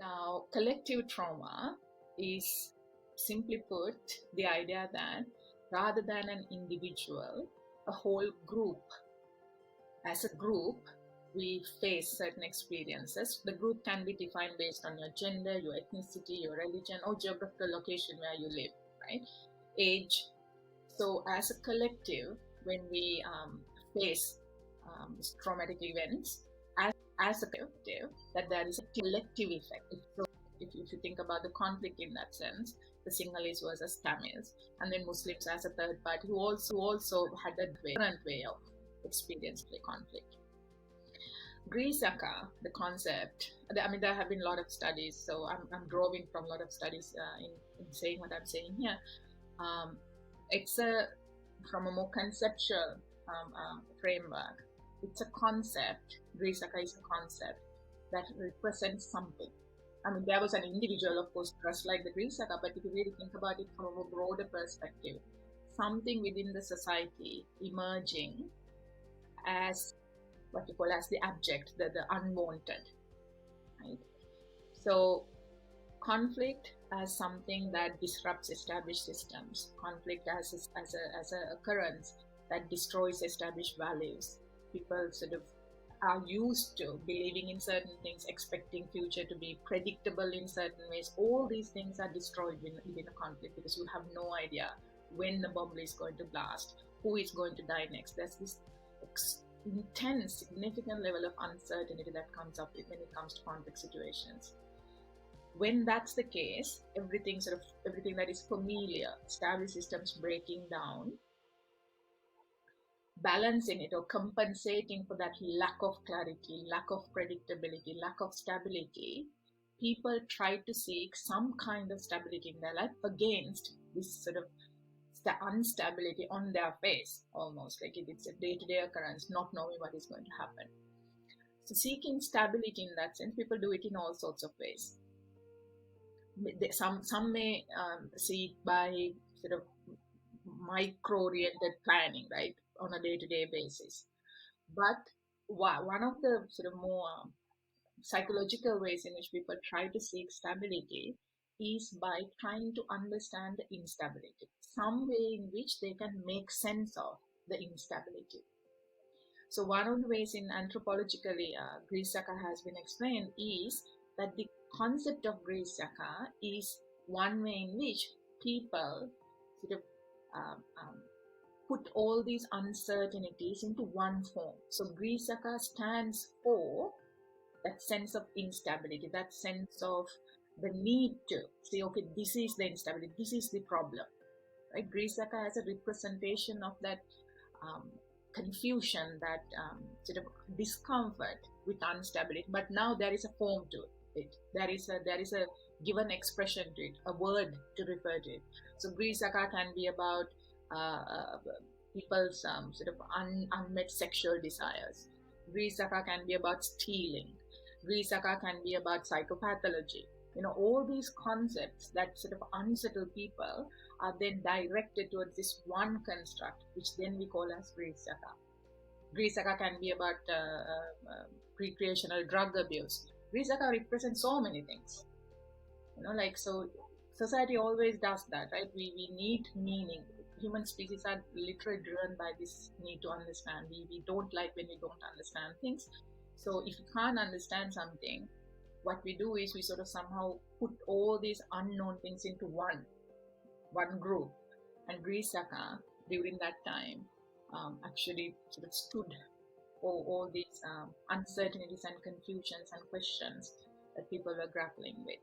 Now, collective trauma is, simply put, the idea that rather than an individual, a whole group, as a group, we face certain experiences. The group can be defined based on your gender, your ethnicity, your religion, or geographical location where you live, right? Age. So, as a collective, when we face traumatic events, as a collective, that there is a collective effect. So, if you think about the conflict in that sense, the Sinhalese versus Tamils, and then Muslims as a third party who also had a different way of experiencing the conflict. Grease Yaka, the concept, I mean, there have been a lot of studies, so I'm drawing from a lot of studies in saying what I'm saying here. It's from a more conceptual framework. It's a concept. Grease Yaka is a concept that represents something. I mean, there was an individual, of course, dressed like the Grease Yaka, but if you really think about it from a broader perspective, something within the society emerging as what you call as the abject, the unwanted, right? So conflict as something that disrupts established systems, conflict as an occurrence that destroys established values. People sort of are used to believing in certain things, expecting future to be predictable in certain ways. All these things are destroyed within a conflict because you have no idea when the bomb is going to blast, who is going to die next. There's this intense, significant level of uncertainty that comes up when it comes to conflict situations. When that's the case, everything that is familiar, established systems breaking down, balancing it or compensating for that lack of clarity, lack of predictability, lack of stability, people try to seek some kind of stability in their life against this sort of the instability on their face, almost like it's a day-to-day occurrence, not knowing what is going to happen. So seeking stability in that sense, people do it in all sorts of ways. Some may see it by sort of micro-oriented planning, right, on a day-to-day basis. But one of the sort of more psychological ways in which people try to seek stability is by trying to understand the instability, some way in which they can make sense of the instability. So one of the ways in anthropologically Grease Yaka has been explained is that the concept of Grease Yaka is one way in which people sort of put all these uncertainties into one form. So Grease Yaka stands for that sense of instability, that sense of the need to say, okay, this is the instability, this is the problem, right? Grease Yaka has a representation of that confusion, that sort of discomfort with instability, but now there is a form to it. There is a given expression to it, a word to refer to it. So Grease Yaka can be about people's sort of unmet sexual desires. Grease Yaka can be about stealing. Grease Yaka can be about psychopathology. All these concepts that sort of unsettle people are then directed towards this one construct, which then we call as Grease Yaka. Grease Yaka can be about recreational drug abuse. Grease Yaka represents so many things. So society always does that, right? We need meaning. Human species are literally driven by this need to understand. We don't like when we don't understand things. So if you can't understand something, what we do is we sort of somehow put all these unknown things into one group. And Grease Yaka, during that time, actually sort of stood for all these uncertainties and confusions and questions that people were grappling with.